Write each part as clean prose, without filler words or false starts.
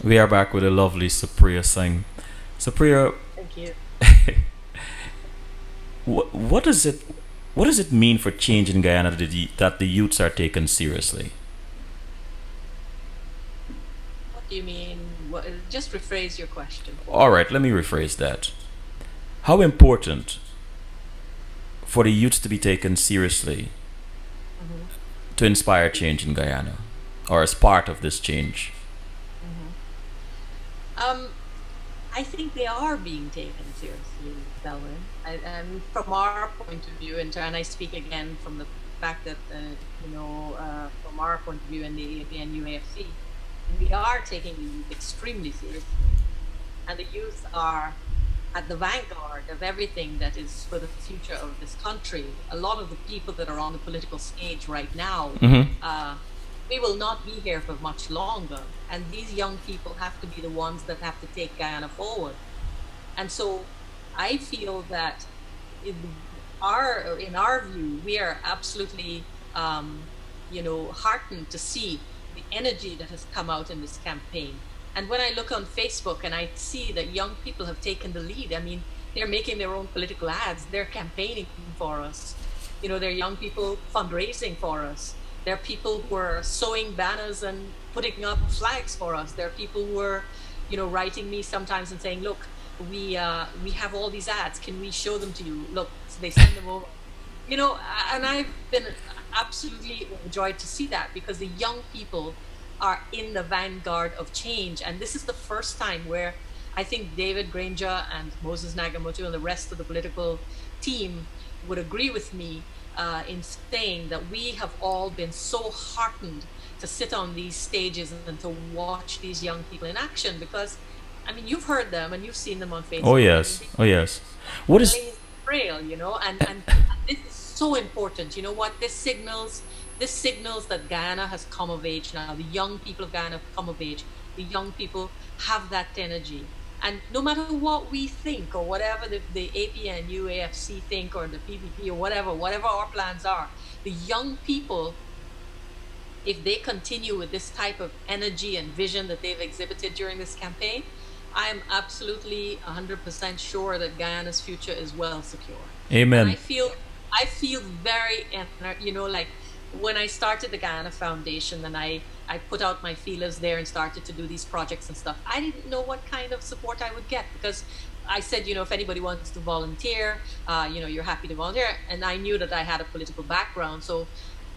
We are back with the lovely Supriya Singh. Supriya, Thank you. what does it what does it mean for change in Guyana that the youths are taken seriously? What do you mean? Just rephrase your question for All me. right, let me rephrase that. How important for the youths to be taken seriously hmm to inspire change in Guyana, or as part of this change? hmm Um, I think they are being taken seriously, Selwyn. And from our point of view, and I speak again from the fact that, from our point of view in the APN UAFC, we are taking the youth extremely seriously. And the youth are at the vanguard of everything that is for the future of this country. A lot of the people that are on the political stage right now, Mm-hmm. uh, we will not be here for much longer. And these young people have to be the ones that have to take Guyana forward. And so I feel that in our view, we are absolutely, heartened to see the energy that has come out in this campaign. And when I look on Facebook and I see that young people have taken the lead, I mean, they're making their own political ads, they're campaigning for us. They're young people fundraising for us. There are people who are sewing banners and putting up flags for us. There are people who are, writing me sometimes and saying, "Look, we have all these ads. Can we show them to you?" Look, so they send them over. And I've been absolutely overjoyed to see that because the young people are in the vanguard of change. And this is the first time where I think David Granger and Moses Nagamoto and the rest of the political team would agree with me in saying that we have all been so heartened to sit on these stages and to watch these young people in action because, I mean, you've heard them and you've seen them on Oh Facebook. I mean, yes, they oh yes. What is blaze the trail, and this is so important. You know what? This signals that Guyana has come of age now. The young people of Guyana have come of age. The young people have that energy. And no matter what we think or whatever the APN, UAFC think or the PPP or whatever our plans are, the young people, if they continue with this type of energy and vision that they've exhibited during this campaign, I am absolutely 100% sure that Guyana's future is well secure. And I Amen? feel I feel very, like when I started the Guyana Foundation and I put out my feelers there and started to do these projects and stuff, I didn't know what kind of support I would get because I said, if anybody wants to volunteer, you're happy to volunteer. And I knew that I had a political background. So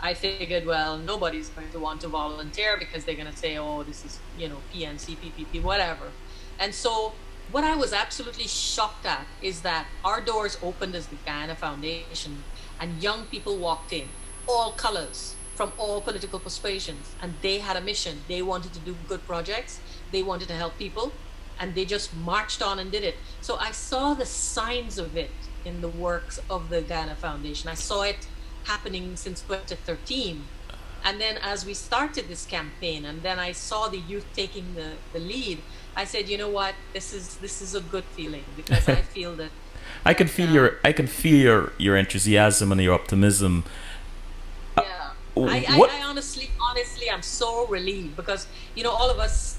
I figured, well, nobody's going to want to volunteer because they're going to say, oh, this is, PNC, PPP, whatever. And so what I was absolutely shocked at is that our doors opened as the Guyana Foundation and young people walked in, all colors, from all political persuasions. And they had a mission. They wanted to do good projects. They wanted to help people. And they just marched on and did it. So I saw the signs of it in the works of the Guyana Foundation. I saw it happening since 2013. And then as we started this campaign, and then I saw the youth taking the lead, I said, you know what, this is a good feeling because I feel that I can that feel your enthusiasm and your optimism. yeah. What? I honestly, I'm so relieved because all of us,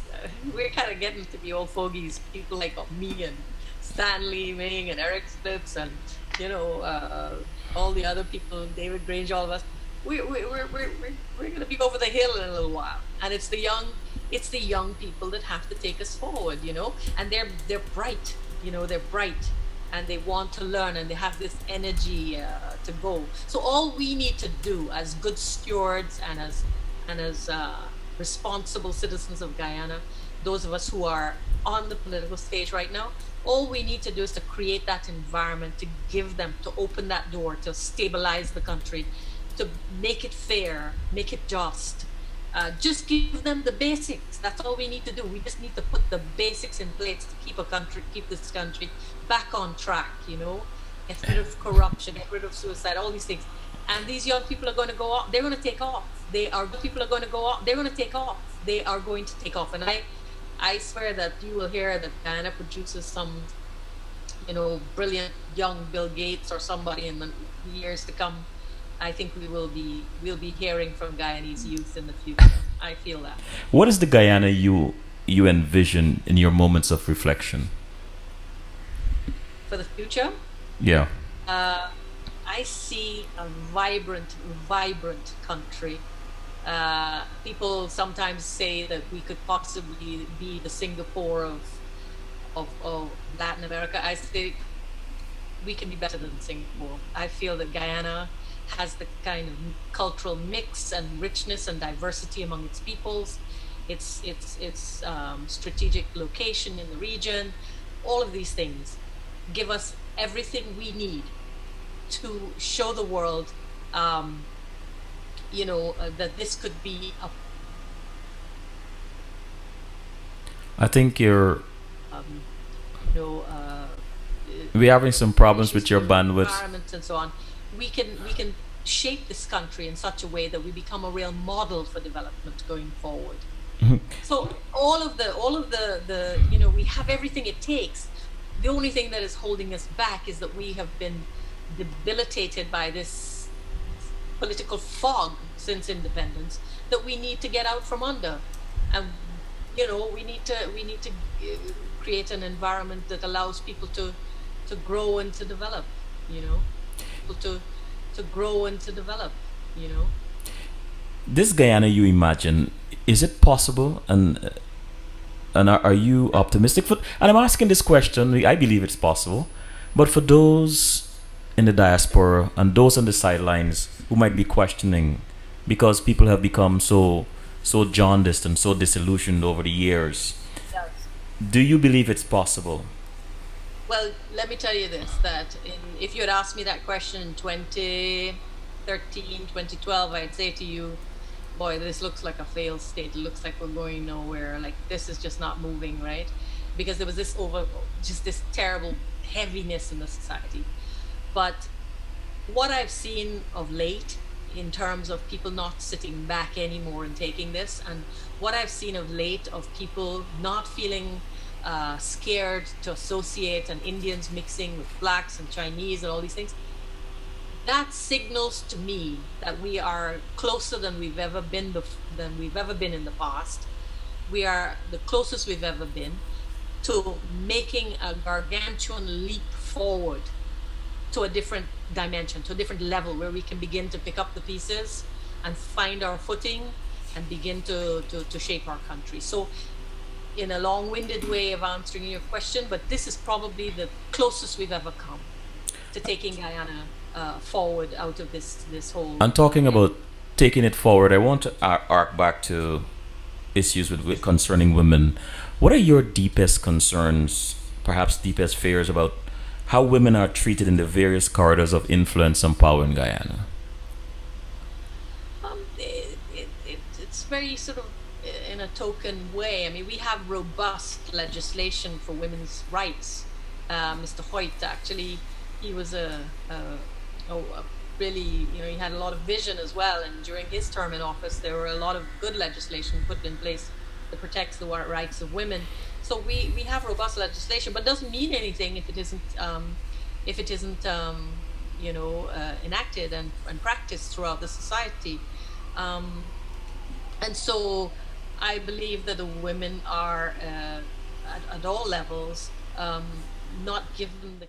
we're kind of getting to be old fogies. People like me and Stanley Ming and Eric Splits and you know all the other people, David Grange, all of us. We're going to be over the hill in a little while, and it's the young people that have to take us forward. And they're bright. They're bright and they want to learn and they have this energy to go. So all we need to do as good stewards and as responsible citizens of Guyana, those of us who are on the political stage right now, all we need to do is to create that environment, to give them, to open that door, to stabilize the country, to make it fair, make it just. Just give them the basics. That's all we need to do. We just need to put the basics in place to keep this country back on track. Get rid of corruption, get rid of suicide, all these things. And these young people are going to go off. They're going to take off. People are going to go off. They're going to take off. They are going to take off. And I swear that you will hear that Guyana produces some, brilliant young Bill Gates or somebody in the years to come. I think we'll be hearing from Guyanese youth in the future. I feel that. What is the Guyana you you envision in your moments of reflection? For the future, Yeah. uh, I see a vibrant country. People sometimes say that we could possibly be the Singapore of Latin America. I say we can be better than Singapore. I feel that Guyana has the kind of cultural mix and richness and diversity among its peoples, its strategic location in the region. All of these things give us everything we need to show the world, um, that this could be a I think you're um, you know we're having some problems with issues your to the bandwidth. environment and so on. We can shape this country in such a way that we become a real model for development going forward. So all of the we have everything it takes. The only thing that is holding us back is that we have been debilitated by this political fog since independence that we need to get out from under. And we need to create an environment that allows people to grow and to develop, you know people to grow and to develop, you know This Guyana you imagine, is it possible? And are you optimistic for? And I'm asking this question. I believe it's possible, but for those in the diaspora and those on the sidelines who might be questioning, because people have become so jaundiced and so disillusioned over the years, Yes. do you believe it's possible? Well, let me tell you this, that if you had asked me that question in 2013, 2012, I'd say to you, boy, this looks like a failed state. It looks like we're going nowhere. Like this is just not moving, right? Because there was just this terrible heaviness in the society. But what I've seen of late in terms of people not sitting back anymore and taking this, and what I've seen of late of people not feeling scared to associate, and Indians mixing with blacks and Chinese and all these things, that signals to me that we are closer than we've ever been in the past. We are the closest we've ever been to making a gargantuan leap forward to a different dimension, to a different level where we can begin to pick up the pieces and find our footing and begin to shape our country. So, in a long winded way of answering your question, but this is probably the closest we've ever come to taking Guyana forward out of this whole. And talking about taking it forward, I want to arc back to issues with concerning women. What are your deepest concerns, perhaps deepest fears about how women are treated in the various corridors of influence and power in Guyana? It's very sort of in a token way. I mean, we have robust legislation for women's rights. Mr. Hoyt, actually, he was a really, he had a lot of vision as well. And during his term in office, there were a lot of good legislation put in place that protects the rights of women. So we have robust legislation, but it doesn't mean anything if it isn't enacted and practiced throughout the society. And so I believe that the women are at all levels not given the